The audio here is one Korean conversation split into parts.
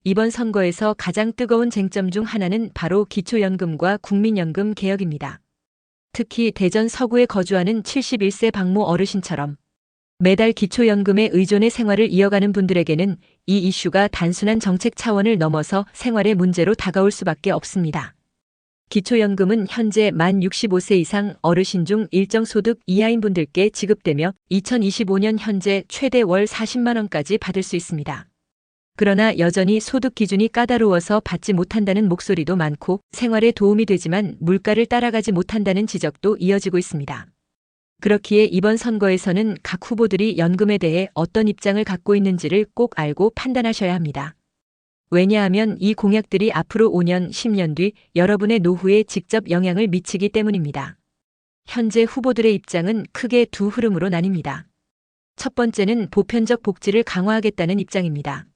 이번 선거에서 가장 뜨거운 쟁점 중 하나는 바로 기초연금과 국민연금 개혁입니다. 특히 대전 서구에 거주하는 71세 박모 어르신처럼 매달 기초연금에 의존해 생활을 이어가는 분들에게는 이 이슈가 단순한 정책 차원을 넘어서 생활의 문제로 다가올 수밖에 없습니다. 기초연금은 현재 만 65세 이상 어르신 중 일정 소득 이하인 분들께 지급되며 2025년 현재 최대 월 40만 원까지 받을 수 있습니다. 그러나 여전히 소득 기준이 까다로워서 받지 못한다는 목소리도 많고 생활에 도움이 되지만 물가를 따라가지 못한다는 지적도 이어지고 있습니다. 그렇기에 이번 선거에서는 각 후보들이 연금에 대해 어떤 입장을 갖고 있는지를 꼭 알고 판단하셔야 합니다. 왜냐하면 이 공약들이 앞으로 5년, 10년 뒤 여러분의 노후에 직접 영향을 미치기 때문입니다. 현재 후보들의 입장은 크게 두 흐름으로 나뉩니다. 첫 번째는 보편적 복지를 강화하겠다는 입장입니다.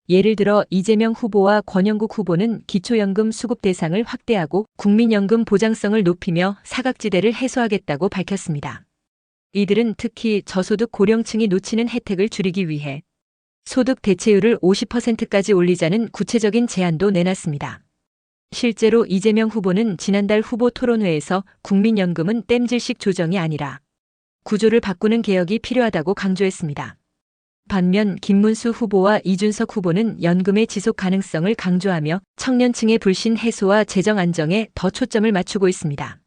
예를 들어 이재명 후보와 권영국 후보는 기초연금 수급 대상을 확대하고 국민연금 보장성을 높이며 사각지대를 해소하겠다고 밝혔습니다. 이들은 특히 저소득 고령층이 놓치는 혜택을 줄이기 위해 소득 대체율을 50%까지 올리자는 구체적인 제안도 내놨습니다. 실제로 이재명 후보는 지난달 후보 토론회에서 국민연금은 땜질식 조정이 아니라 구조를 바꾸는 개혁이 필요하다고 강조했습니다. 반면 김문수 후보와 이준석 후보는 연금의 지속 가능성을 강조하며 청년층의 불신 해소와 재정 안정에 더 초점을 맞추고 있습니다.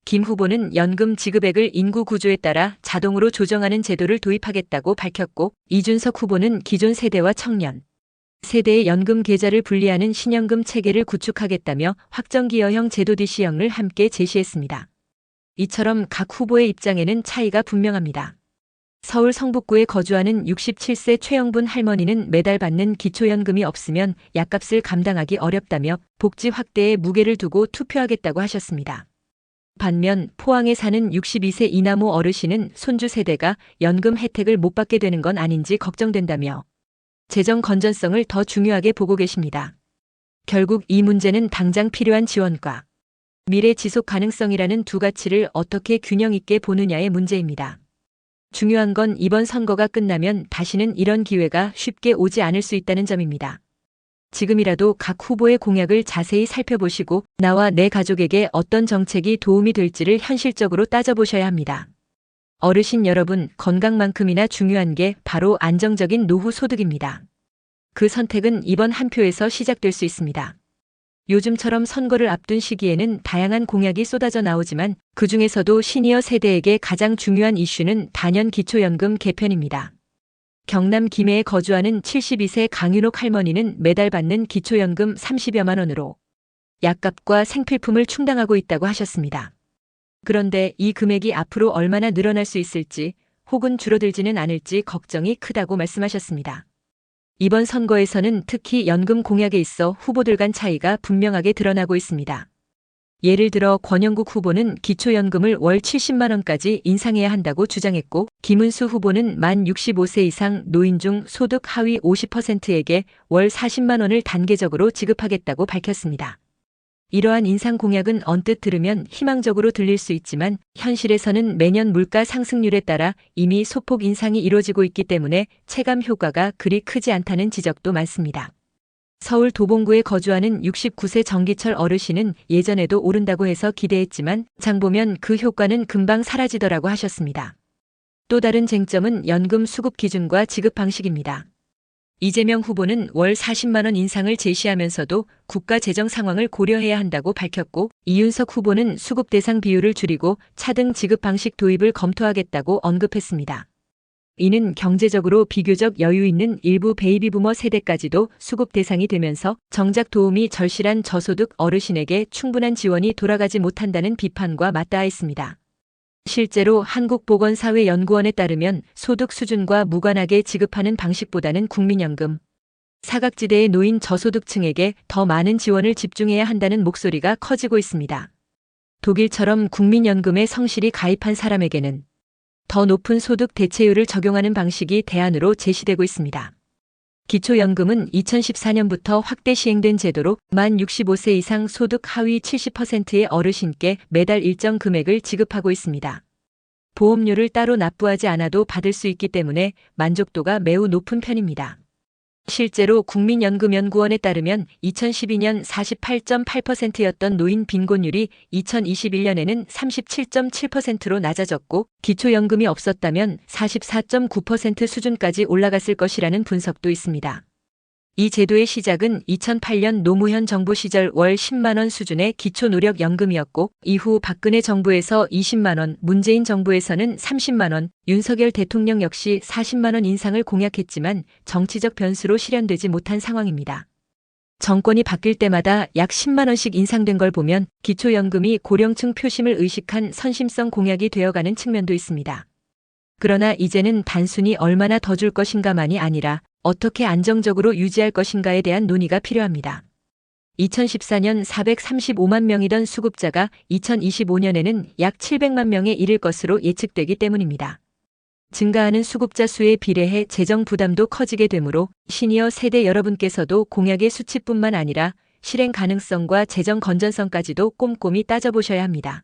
김 후보는 연금 지급액을 인구 구조에 따라 자동으로 조정하는 제도를 도입하겠다고 밝혔고 이준석 후보는 기존 세대와 청년 세대의 연금 계좌를 분리하는 신연금 체계를 구축하겠다며 확정기여형 제도 DC형을 함께 제시했습니다. 이처럼 각 후보의 입장에는 차이가 분명합니다. 서울 성북구에 거주하는 67세 최영분 할머니는 매달 받는 기초연금이 없으면 약값을 감당하기 어렵다며 복지 확대에 무게를 두고 투표하겠다고 하셨습니다. 반면 포항에 사는 62세 이남호 어르신은 손주 세대가 연금 혜택을 못 받게 되는 건 아닌지 걱정된다며 재정 건전성을 더 중요하게 보고 계십니다. 결국 이 문제는 당장 필요한 지원과 미래 지속 가능성이라는 두 가치를 어떻게 균형 있게 보느냐의 문제입니다. 중요한 건 이번 선거가 끝나면 다시는 이런 기회가 쉽게 오지 않을 수 있다는 점입니다. 지금이라도 각 후보의 공약을 자세히 살펴보시고 나와 내 가족에게 어떤 정책이 도움이 될지를 현실적으로 따져보셔야 합니다. 어르신 여러분, 건강만큼이나 중요한 게 바로 안정적인 노후 소득입니다. 그 선택은 이번 한 표에서 시작될 수 있습니다. 요즘처럼 선거를 앞둔 시기에는 다양한 공약이 쏟아져 나오지만 그중에서도 시니어 세대에게 가장 중요한 이슈는 단연 기초연금 개편입니다. 경남 김해에 거주하는 72세 강윤옥 할머니는 매달 받는 기초연금 30여만 원으로 약값과 생필품을 충당하고 있다고 하셨습니다. 그런데 이 금액이 앞으로 얼마나 늘어날 수 있을지 혹은 줄어들지는 않을지 걱정이 크다고 말씀하셨습니다. 이번 선거에서는 특히 연금 공약에 있어 후보들 간 차이가 분명하게 드러나고 있습니다. 예를 들어 권영국 후보는 기초연금을 월 70만 원까지 인상해야 한다고 주장했고 김은수 후보는 만 65세 이상 노인 중 소득 하위 50%에게 월 40만 원을 단계적으로 지급하겠다고 밝혔습니다. 이러한 인상 공약은 언뜻 들으면 희망적으로 들릴 수 있지만 현실에서는 매년 물가 상승률에 따라 이미 소폭 인상이 이루어지고 있기 때문에 체감 효과가 그리 크지 않다는 지적도 많습니다. 서울 도봉구에 거주하는 69세 정기철 어르신은 예전에도 오른다고 해서 기대했지만 장 보면 그 효과는 금방 사라지더라고 하셨습니다. 또 다른 쟁점은 연금 수급 기준과 지급 방식입니다. 이재명 후보는 월 40만 원 인상을 제시하면서도 국가 재정 상황을 고려해야 한다고 밝혔고 이윤석 후보는 수급 대상 비율을 줄이고 차등 지급 방식 도입을 검토하겠다고 언급했습니다. 이는 경제적으로 비교적 여유 있는 일부 베이비부머 세대까지도 수급 대상이 되면서 정작 도움이 절실한 저소득 어르신에게 충분한 지원이 돌아가지 못한다는 비판과 맞닿아있습니다. 실제로 한국보건사회연구원에 따르면 소득 수준과 무관하게 지급하는 방식보다는 국민연금, 사각지대에 놓인 저소득층에게 더 많은 지원을 집중해야 한다는 목소리가 커지고 있습니다. 독일처럼 국민연금에 성실히 가입한 사람에게는 더 높은 소득 대체율을 적용하는 방식이 대안으로 제시되고 있습니다. 기초연금은 2014년부터 확대 시행된 제도로 만 65세 이상 소득 하위 70%의 어르신께 매달 일정 금액을 지급하고 있습니다. 보험료를 따로 납부하지 않아도 받을 수 있기 때문에 만족도가 매우 높은 편입니다. 실제로 국민연금연구원에 따르면 2012년 48.8%였던 노인 빈곤율이 2021년에는 37.7%로 낮아졌고 기초연금이 없었다면 44.9% 수준까지 올라갔을 것이라는 분석도 있습니다. 이 제도의 시작은 2008년 노무현 정부 시절 월 10만 원 수준의 기초노력연금이었고 이후 박근혜 정부에서 20만 원, 문재인 정부에서는 30만 원, 윤석열 대통령 역시 40만 원 인상을 공약했지만 정치적 변수로 실현되지 못한 상황입니다. 정권이 바뀔 때마다 약 10만 원씩 인상된 걸 보면 기초연금이 고령층 표심을 의식한 선심성 공약이 되어가는 측면도 있습니다. 그러나 이제는 단순히 얼마나 더 줄 것인가만이 아니라 어떻게 안정적으로 유지할 것인가에 대한 논의가 필요합니다. 2014년 435만 명이던 수급자가 2025년에는 약 700만 명에 이를 것으로 예측되기 때문입니다. 증가하는 수급자 수에 비례해 재정 부담도 커지게 되므로 시니어 세대 여러분께서도 공약의 수치뿐만 아니라 실행 가능성과 재정 건전성까지도 꼼꼼히 따져보셔야 합니다.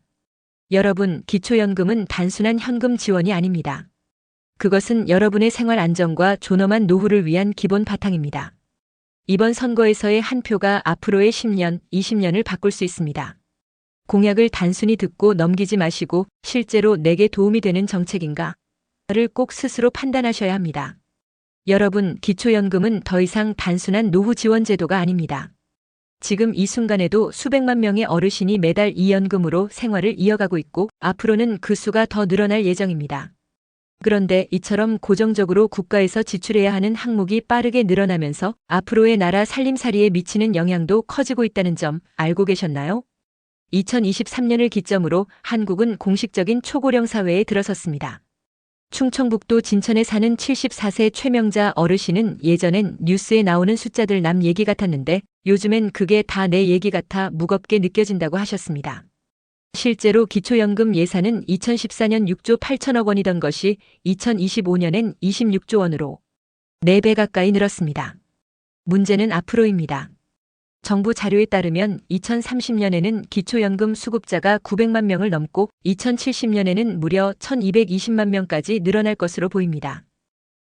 여러분, 기초연금은 단순한 현금 지원이 아닙니다. 그것은 여러분의 생활 안정과 존엄한 노후를 위한 기본 바탕입니다. 이번 선거에서의 한 표가 앞으로의 10년, 20년을 바꿀 수 있습니다. 공약을 단순히 듣고 넘기지 마시고 실제로 내게 도움이 되는 정책인가를 꼭 스스로 판단하셔야 합니다. 여러분, 기초연금은 더 이상 단순한 노후 지원 제도가 아닙니다. 지금 이 순간에도 수백만 명의 어르신이 매달 이 연금으로 생활을 이어가고 있고 앞으로는 그 수가 더 늘어날 예정입니다. 그런데 이처럼 고정적으로 국가에서 지출해야 하는 항목이 빠르게 늘어나면서 앞으로의 나라 살림살이에 미치는 영향도 커지고 있다는 점 알고 계셨나요? 2023년을 기점으로 한국은 공식적인 초고령 사회에 들어섰습니다. 충청북도 진천에 사는 74세 최명자 어르신은 예전엔 뉴스에 나오는 숫자들 남 얘기 같았는데 요즘엔 그게 다 내 얘기 같아 무겁게 느껴진다고 하셨습니다. 실제로 기초연금 예산은 2014년 6조 8천억 원이던 것이 2025년엔 26조 원으로 4배 가까이 늘었습니다. 문제는 앞으로입니다. 정부 자료에 따르면 2030년에는 기초연금 수급자가 900만 명을 넘고 2070년에는 무려 1220만 명까지 늘어날 것으로 보입니다.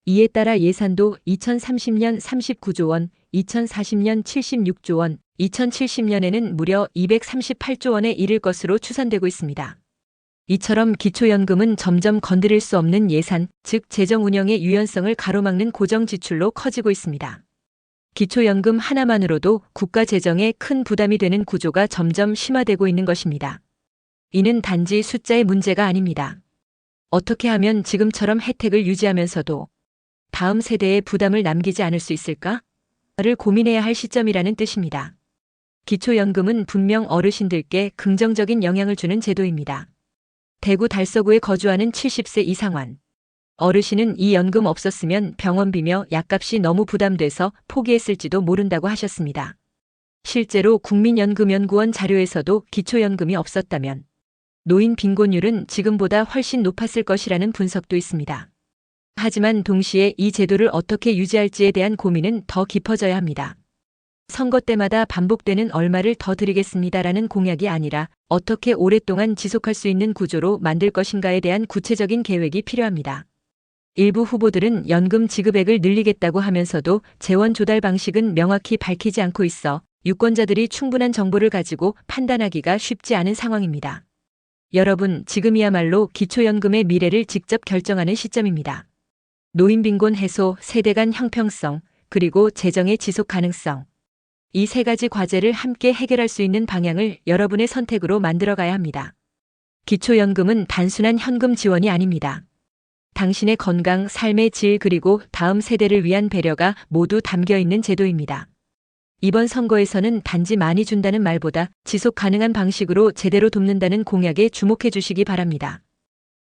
이에 따라 예산도 2030년 39조 원, 2040년 76조 원, 2070년에는 무려 238조 원에 이를 것으로 추산되고 있습니다. 이처럼 기초연금은 점점 건드릴 수 없는 예산, 즉 재정 운영의 유연성을 가로막는 고정 지출로 커지고 있습니다. 기초연금 하나만으로도 국가 재정에 큰 부담이 되는 구조가 점점 심화되고 있는 것입니다. 이는 단지 숫자의 문제가 아닙니다. 어떻게 하면 지금처럼 혜택을 유지하면서도 다음 세대에 부담을 남기지 않을 수 있을까?를 고민해야 할 시점이라는 뜻입니다. 기초연금은 분명 어르신들께 긍정적인 영향을 주는 제도입니다. 대구 달서구에 거주하는 70세 이상환 어르신은 이 연금 없었으면 병원비며 약값이 너무 부담돼서 포기했을지도 모른다고 하셨습니다. 실제로 국민연금연구원 자료에서도 기초연금이 없었다면 노인 빈곤율은 지금보다 훨씬 높았을 것이라는 분석도 있습니다. 하지만 동시에 이 제도를 어떻게 유지할지에 대한 고민은 더 깊어져야 합니다. 선거 때마다 반복되는 얼마를 더 드리겠습니다라는 공약이 아니라 어떻게 오랫동안 지속할 수 있는 구조로 만들 것인가에 대한 구체적인 계획이 필요합니다. 일부 후보들은 연금 지급액을 늘리겠다고 하면서도 재원 조달 방식은 명확히 밝히지 않고 있어 유권자들이 충분한 정보를 가지고 판단하기가 쉽지 않은 상황입니다. 여러분, 지금이야말로 기초연금의 미래를 직접 결정하는 시점입니다. 노인빈곤 해소, 세대 간 형평성, 그리고 재정의 지속 가능성. 이 세 가지 과제를 함께 해결할 수 있는 방향을 여러분의 선택으로 만들어가야 합니다. 기초연금은 단순한 현금 지원이 아닙니다. 당신의 건강, 삶의 질 그리고 다음 세대를 위한 배려가 모두 담겨 있는 제도입니다. 이번 선거에서는 단지 많이 준다는 말보다 지속 가능한 방식으로 제대로 돕는다는 공약에 주목해 주시기 바랍니다.